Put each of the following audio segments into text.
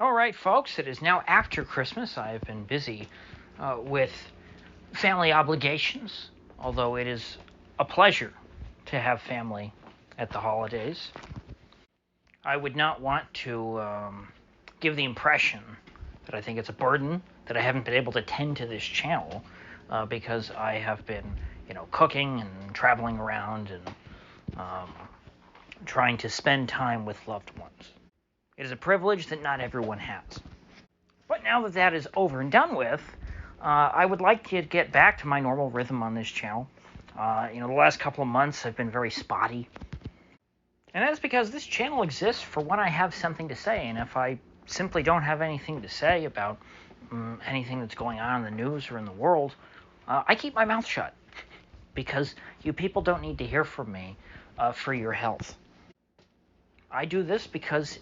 All right, folks, it is now after Christmas. I have been busy with family obligations, although it is a pleasure to have family at the holidays. I would not want to give the impression that I think it's a burden that I haven't been able to tend to this channel because I have been, cooking and traveling around and trying to spend time with loved ones. It is a privilege that not everyone has. But now that that is over and done with, I would like to get back to my normal rhythm on this channel. The last couple of months have been very spotty. And that's because this channel exists for when I have something to say. And if I simply don't have anything to say about anything that's going on in the news or in the world, I keep my mouth shut. Because you people don't need to hear from me for your health. I do this because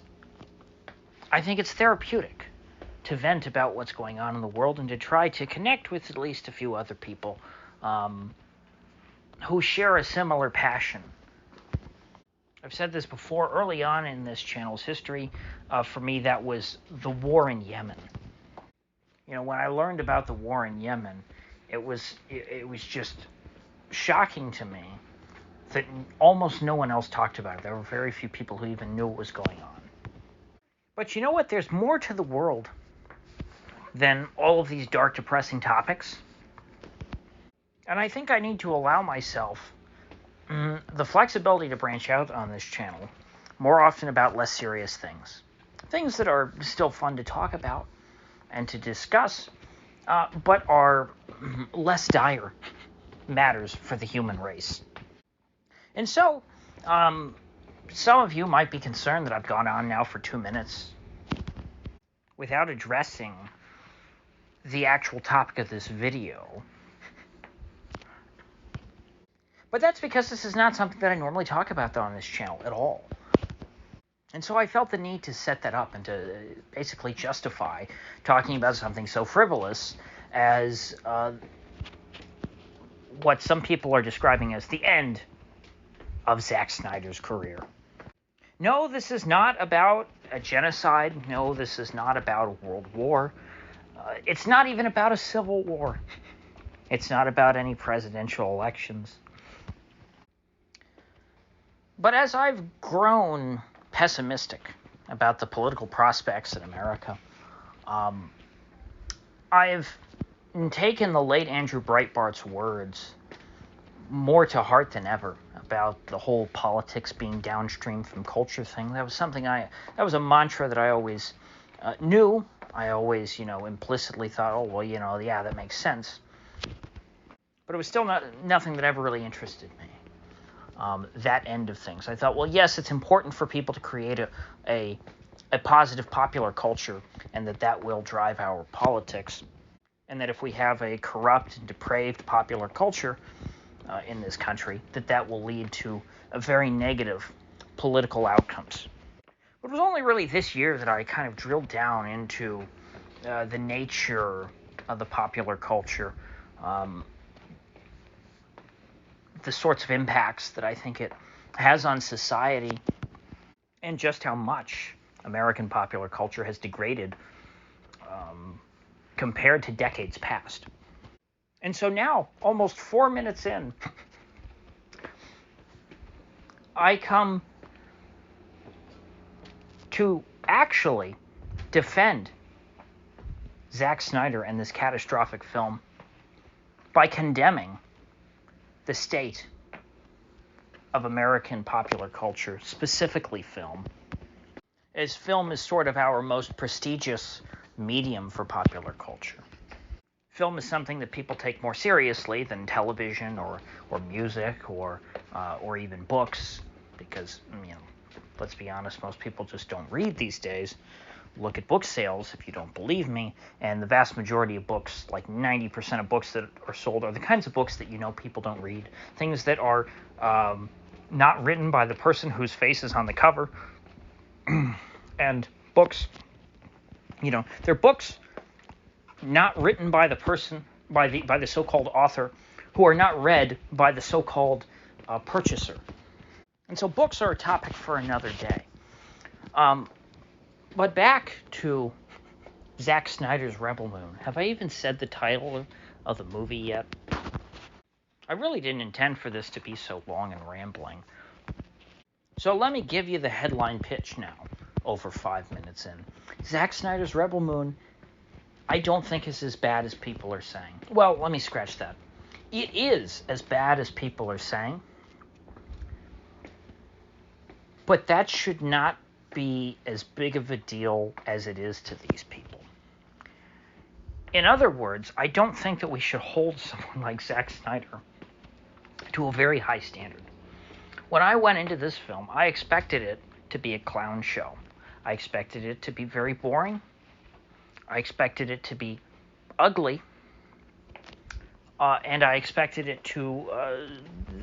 I think it's therapeutic to vent about what's going on in the world and to try to connect with at least a few other people who share a similar passion. I've said this before, early on in this channel's history. For me, that was the war in Yemen. When I learned about the war in Yemen, it was just shocking to me that almost no one else talked about it. There were very few people who even knew what was going on. But you know what? There's more to the world than all of these dark, depressing topics. And I think I need to allow myself the flexibility to branch out on this channel more often about less serious things. Things that are still fun to talk about and to discuss, but are less dire matters for the human race. And so, some of you might be concerned that I've gone on now for 2 minutes without addressing the actual topic of this video. But that's because this is not something that I normally talk about on this channel at all. And so I felt the need to set that up and to basically justify talking about something so frivolous as what some people are describing as the end of Zack Snyder's career. No, this is not about a genocide. No, this is not about a world war. It's not even about a civil war. It's not about any presidential elections. But as I've grown pessimistic about the political prospects in America, I've taken the late Andrew Breitbart's words more to heart than ever about the whole politics being downstream from culture thing. That was a mantra that I always knew. I always, implicitly thought, oh, well, yeah, that makes sense. But it was still nothing that ever really interested me. That end of things. I thought, well, yes, it's important for people to create a positive popular culture, and that will drive our politics. And that if we have a corrupt and depraved popular culture in this country, that will lead to a very negative political outcomes. But it was only really this year that I kind of drilled down into the nature of the popular culture, the sorts of impacts that I think it has on society, and just how much American popular culture has degraded compared to decades past. And so now, almost 4 minutes in, I come to actually defend Zack Snyder and this catastrophic film by condemning the state of American popular culture, specifically film, as film is sort of our most prestigious medium for popular culture. Film is something that people take more seriously than television or music or even books, because, let's be honest, most people just don't read these days. Look at book sales if you don't believe me, and the vast majority of books, like 90% of books that are sold, are the kinds of books that people don't read. Things that are not written by the person whose face is on the cover. And books, they're books not written by the person, by the so-called author, who are not read by the so-called purchaser. And so books are a topic for another day. But back to Zack Snyder's Rebel Moon. Have I even said the title of the movie yet? I really didn't intend for this to be so long and rambling. So let me give you the headline pitch now, over 5 minutes in. Zack Snyder's Rebel Moon, I don't think is as bad as people are saying. Well, let me scratch that. It is as bad as people are saying, but that should not be as big of a deal as it is to these people. In other words, I don't think that we should hold someone like Zack Snyder to a very high standard. When I went into this film, I expected it to be a clown show. I expected it to be very boring. I expected it to be ugly. And I expected it to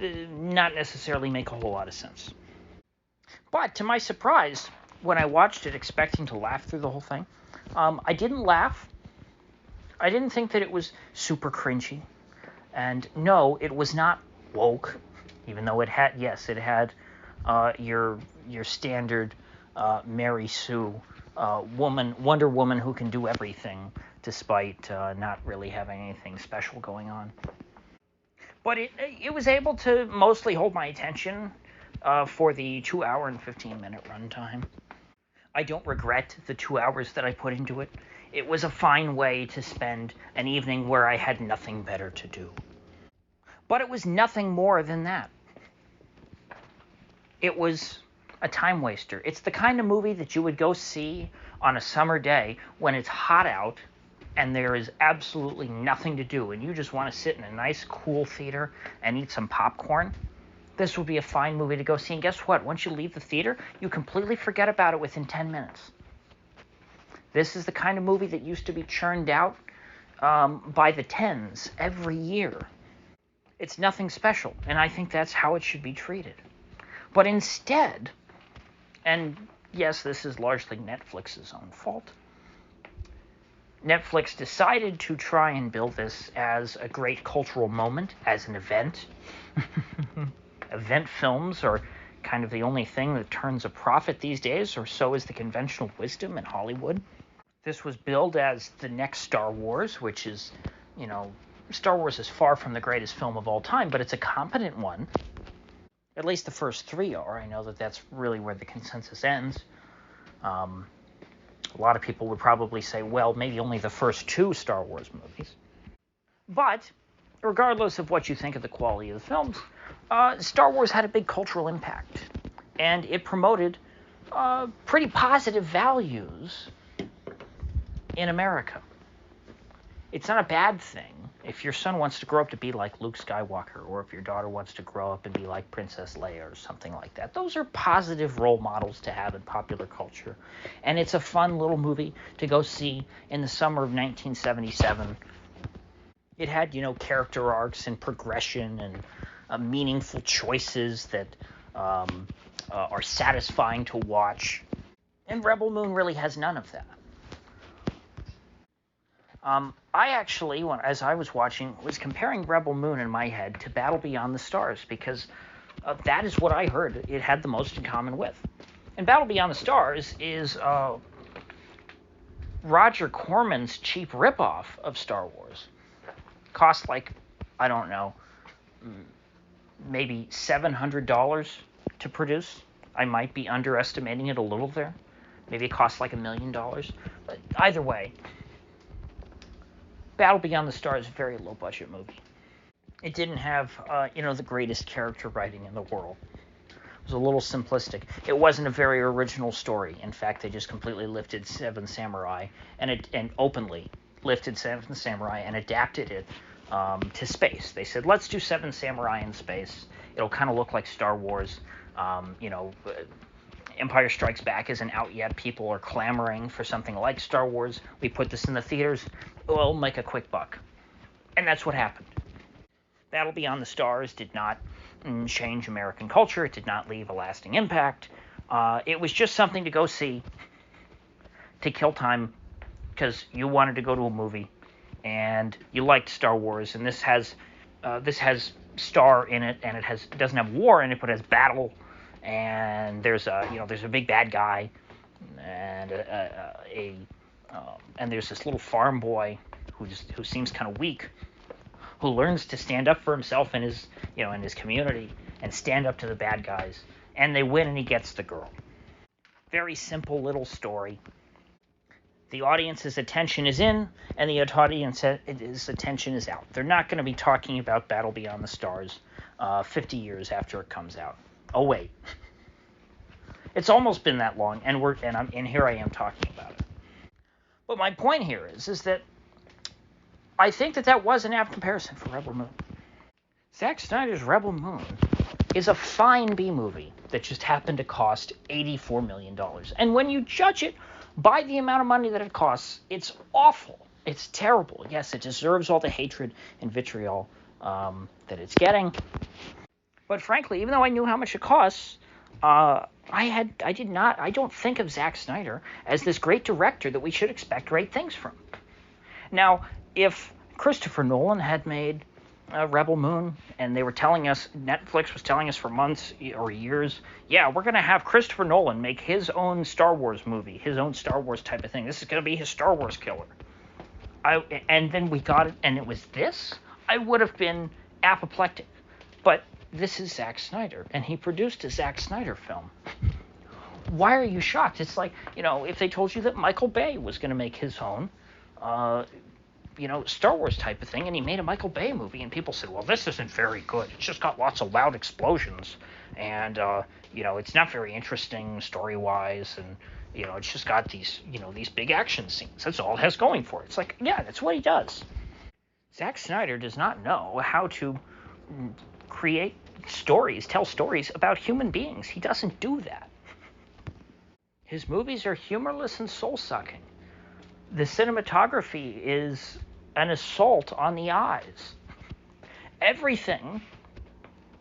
not necessarily make a whole lot of sense. But to my surprise, when I watched it expecting to laugh through the whole thing, I didn't laugh. I didn't think that it was super cringy. And no, it was not woke, even though it had, yes, it had your standard Mary Sue Wonder Woman who can do everything despite not really having anything special going on. But it was able to mostly hold my attention for the 2 hour and 15-minute runtime. I don't regret the 2 hours that I put into it. It was a fine way to spend an evening where I had nothing better to do. But it was nothing more than that. It was a time waster. It's the kind of movie that you would go see on a summer day when it's hot out and there is absolutely nothing to do and you just want to sit in a nice cool theater and eat some popcorn. This would be a fine movie to go see. And guess what? Once you leave the theater, you completely forget about it within 10 minutes. This is the kind of movie that used to be churned out by the tens every year. It's nothing special, and I think that's how it should be treated. But instead, and yes, this is largely Netflix's own fault, Netflix decided to try and build this as a great cultural moment, as an event. Event films are kind of the only thing that turns a profit these days, or so is the conventional wisdom in Hollywood. This was billed as the next Star Wars, which is, Star Wars is far from the greatest film of all time, but it's a competent one. At least the first three are. I know that that's really where the consensus ends. A lot of people would probably say, well, maybe only the first two Star Wars movies. But regardless of what you think of the quality of the films, Star Wars had a big cultural impact. And it promoted pretty positive values in America. It's not a bad thing if your son wants to grow up to be like Luke Skywalker, or if your daughter wants to grow up and be like Princess Leia or something like that. Those are positive role models to have in popular culture. And it's a fun little movie to go see in the summer of 1977. It had, character arcs and progression and meaningful choices that are satisfying to watch. And Rebel Moon really has none of that. I actually, as I was watching, was comparing Rebel Moon in my head to Battle Beyond the Stars, because that is what I heard it had the most in common with. And Battle Beyond the Stars is Roger Corman's cheap ripoff of Star Wars. Cost like, I don't know, maybe $700 to produce. I might be underestimating it a little there. Maybe it cost like $1 million. But either way, Battle Beyond the Stars is a very low-budget movie. It didn't have, the greatest character writing in the world. It was a little simplistic. It wasn't a very original story. In fact, they just completely lifted Seven Samurai and openly lifted Seven Samurai and adapted it to space. They said, let's do Seven Samurai in space. It'll kind of look like Star Wars. Empire Strikes Back isn't out yet. People are clamoring for something like Star Wars. We put this in the theaters. We'll make a quick buck. And that's what happened. Battle Beyond the Stars did not change American culture. It did not leave a lasting impact. It was just something to go see, to kill time, because you wanted to go to a movie, and you liked Star Wars. And this has star in it, and it doesn't have war in it, but it has battle. And there's a big bad guy, and and there's this little farm boy who seems kind of weak, who learns to stand up for himself in his community and stand up to the bad guys, and they win, and he gets the girl. Very simple little story. The audience's attention is in, and the audience's attention is out. They're not going to be talking about Battle Beyond the Stars 50 years after it comes out. Oh wait, it's almost been that long, and here I am talking about it. But my point here is that I think that was an apt comparison for Rebel Moon. Zack Snyder's Rebel Moon is a fine B-movie that just happened to cost $84 million. And when you judge it by the amount of money that it costs, it's awful. It's terrible. Yes, it deserves all the hatred and vitriol that it's getting. But frankly, even though I knew how much it costs, I don't think of Zack Snyder as this great director that we should expect great things from. Now, if Christopher Nolan had made Rebel Moon, and Netflix was telling us for months or years, yeah, we're going to have Christopher Nolan make his own Star Wars movie, his own Star Wars type of thing. This is going to be his Star Wars killer. And then we got it, and it was this, I would have been apoplectic. But this is Zack Snyder, and he produced a Zack Snyder film. Why are you shocked? It's like, if they told you that Michael Bay was going to make his own Star Wars type of thing, and he made a Michael Bay movie, and people said, well, this isn't very good. It's just got lots of loud explosions, and, it's not very interesting story-wise, and, it's just got these big action scenes. That's all it has going for it. It's like, yeah, that's what he does. Zack Snyder does not know how to tell stories about human beings. He doesn't do that. His movies are humorless and soul-sucking. The cinematography is an assault on the eyes. Everything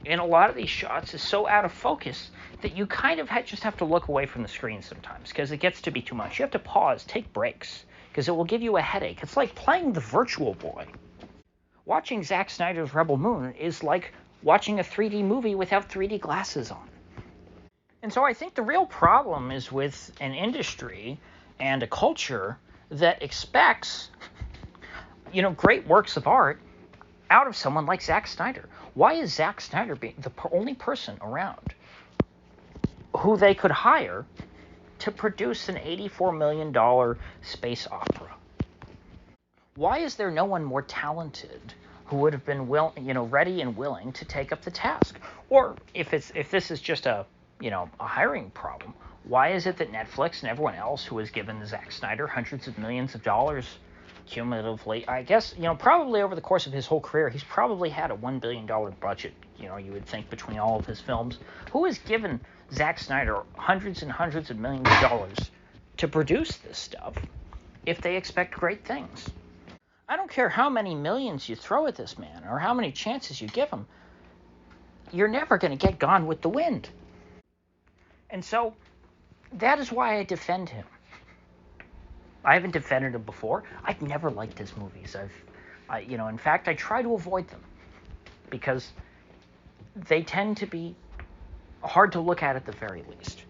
in a lot of these shots is so out of focus that you kind of just have to look away from the screen sometimes because it gets to be too much. You have to pause, take breaks, because it will give you a headache. It's like playing the Virtual Boy. Watching Zack Snyder's Rebel Moon is like watching a 3D movie without 3D glasses on. And so I think the real problem is with an industry and a culture that expects, great works of art out of someone like Zack Snyder. Why is Zack Snyder being the only person around who they could hire to produce an $84 million space opera? Why is there no one more talented who would have been ready and willing to take up the task? Or if this is just a hiring problem, why is it that Netflix and everyone else who has given Zack Snyder hundreds of millions of dollars cumulatively, I guess, probably over the course of his whole career, he's probably had a $1 billion budget, you would think, between all of his films. Who has given Zack Snyder hundreds and hundreds of millions of dollars to produce this stuff if they expect great things? I don't care how many millions you throw at this man or how many chances you give him, you're never going to get Gone with the Wind. And so that is why I defend him. I haven't defended him before. I've never liked his movies. In fact, I try to avoid them because they tend to be hard to look at the very least.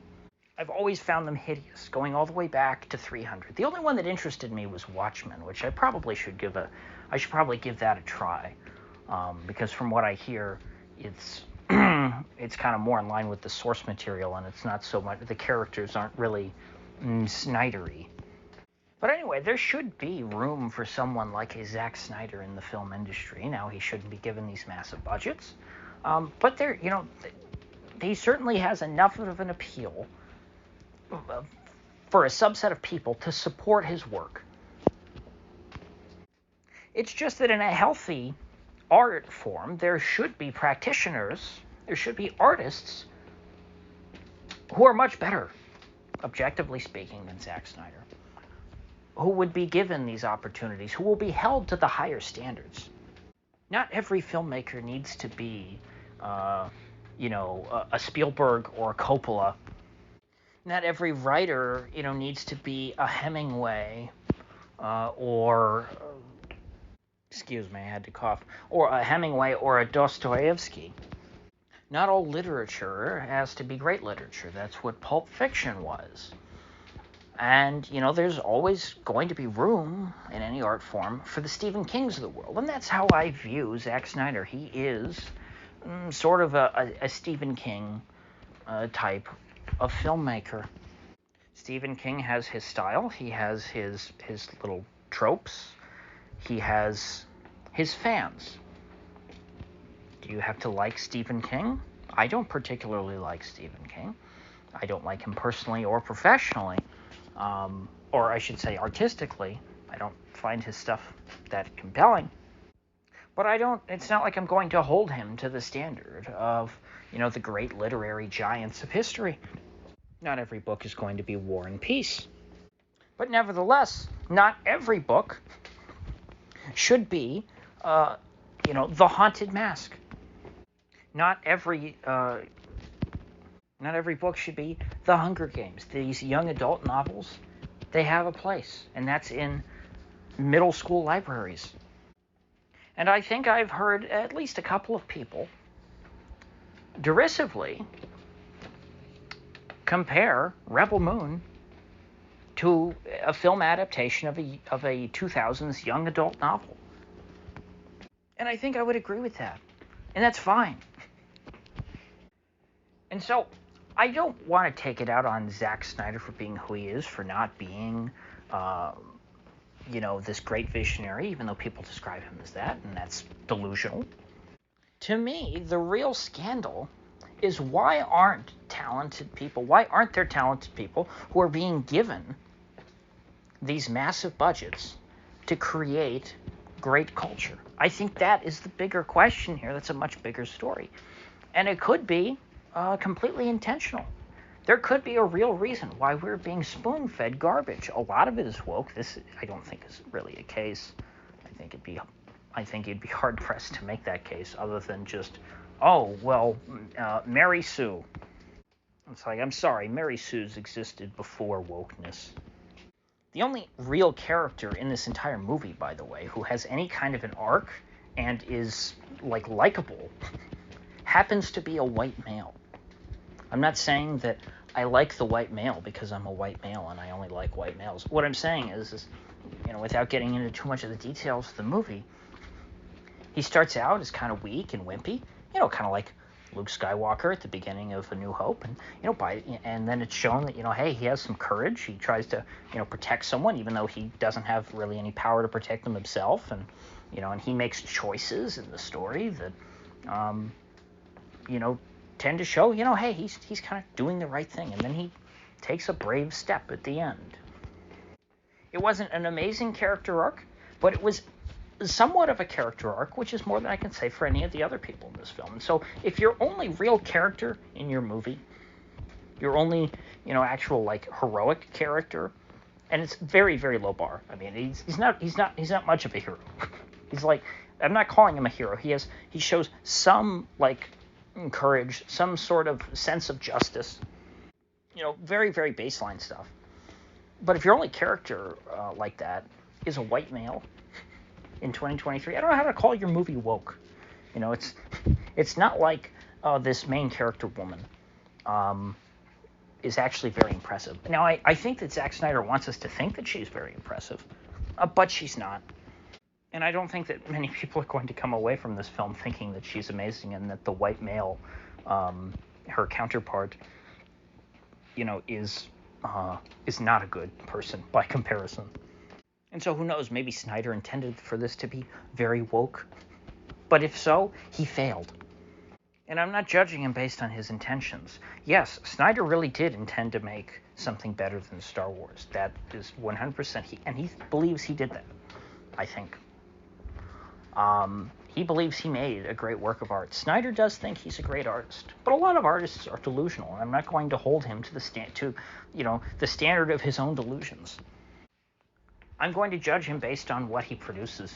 I've always found them hideous, going all the way back to 300. The only one that interested me was Watchmen, which I should probably give that a try, because from what I hear, it's kind of more in line with the source material, and it's not so much, the characters aren't really Snydery. But anyway, there should be room for someone like a Zack Snyder in the film industry. Now, he shouldn't be given these massive budgets, but he certainly has enough of an appeal for a subset of people to support his work. It's just that in a healthy art form, there should be practitioners, there should be artists who are much better, objectively speaking, than Zack Snyder, who would be given these opportunities, who will be held to the higher standards. Not every filmmaker needs to be, a Spielberg or a Coppola. Not every writer, needs to be a Hemingway or I had to cough, or a Hemingway or a Dostoevsky. Not all literature has to be great literature. That's what Pulp Fiction was. And, there's always going to be room in any art form for the Stephen Kings of the world. And that's how I view Zack Snyder. He is sort of a Stephen King type of filmmaker. Stephen King has his style. He has his little tropes. He has his fans. Do you have to like Stephen King? I don't particularly like Stephen King. I don't like him personally or professionally. Or I should say artistically. I don't find his stuff that compelling. But it's not like I'm going to hold him to the standard of, the great literary giants of history. Not every book is going to be War and Peace. But nevertheless, not every book should be, The Haunted Mask. Not every book should be The Hunger Games. These young adult novels, they have a place, and that's in middle school libraries. And I think I've heard at least a couple of people derisively compare Rebel Moon to a film adaptation of a 2000s young adult novel. And I think I would agree with that. And that's fine. And so I don't want to take it out on Zack Snyder for being who he is, for not being, this great visionary, even though people describe him as that, and that's delusional. To me, the real scandal is why aren't there talented people who are being given these massive budgets to create great culture? I think that is the bigger question here. That's a much bigger story. And it could be completely intentional. There could be a real reason why we're being spoon-fed garbage. A lot of it is woke. This, I don't think, is really a case. I think you'd be hard-pressed to make that case other than just, Mary Sue. It's like, I'm sorry, Mary Sue's existed before wokeness. The only real character in this entire movie, by the way, who has any kind of an arc and is, likable, happens to be a white male. I'm not saying that I like the white male because I'm a white male and I only like white males. What I'm saying is, without getting into too much of the details of the movie, he starts out as kind of weak and wimpy, kind of like Luke Skywalker at the beginning of A New Hope, and and then it's shown that hey, he has some courage. He tries to protect someone even though he doesn't have really any power to protect them himself, and and he makes choices in the story that tend to show hey, he's kind of doing the right thing, and then he takes a brave step at the end. It wasn't an amazing character arc, but it was somewhat of a character arc, which is more than I can say for any of the other people in this film. And so if your only real character in your movie, your only, actual heroic character, and it's very, very low bar. I mean, he's not much of a hero. He's I'm not calling him a hero. He shows some courage, some sort of sense of justice. Very, very baseline stuff. But if your only character like that is a white male in 2023, I don't know how to call your movie woke. It's not like this main character woman is actually very impressive. Now, I think that Zack Snyder wants us to think that she's very impressive, but she's not. And I don't think that many people are going to come away from this film thinking that she's amazing and that the white male, her counterpart, is not a good person by comparison. And so who knows, maybe Snyder intended for this to be very woke. But if so, he failed. And I'm not judging him based on his intentions. Yes, Snyder really did intend to make something better than Star Wars. That is 100%. He believes he did that, I think. He believes he made a great work of art. Snyder does think he's a great artist, but a lot of artists are delusional, and I'm not going to hold him to the standard of his own delusions. I'm going to judge him based on what he produces.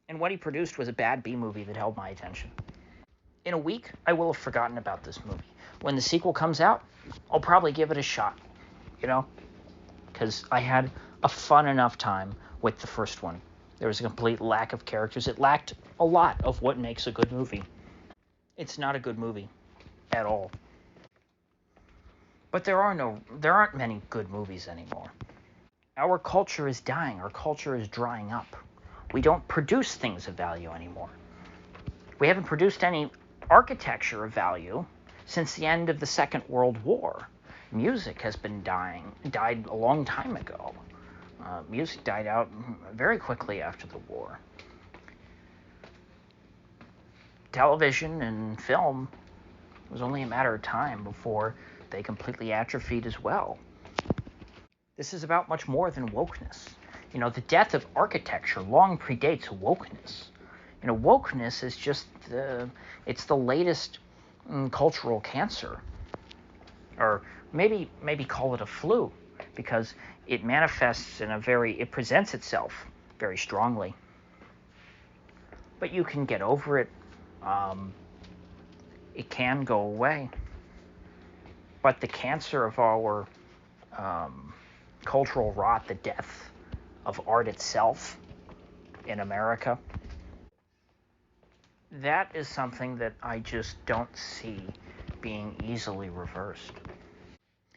And what he produced was a bad B-movie that held my attention. In a week, I will have forgotten about this movie. When the sequel comes out, I'll probably give it a shot, because I had a fun enough time with the first one. There was a complete lack of characters. It lacked a lot of what makes a good movie. It's not a good movie at all. But there aren't many good movies anymore. Our culture is dying. Our culture is drying up. We don't produce things of value anymore. We haven't produced any architecture of value since the end of the Second World War. Music has been died a long time ago. Music died out very quickly after the war. Television and film was only a matter of time before they completely atrophied as well. This is about much more than wokeness. The death of architecture long predates wokeness. Wokeness is just it's the latest cultural cancer. Or maybe call it a flu, because it manifests it presents itself very strongly. But you can get over it. It can go away. But the cancer of our cultural rot, the death of art itself in America, that is something that I just don't see being easily reversed.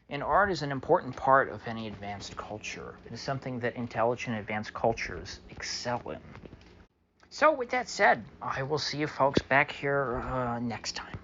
And art is an important part of any advanced culture. It is something that intelligent advanced cultures excel in. So with that said, I will see you folks back here next time.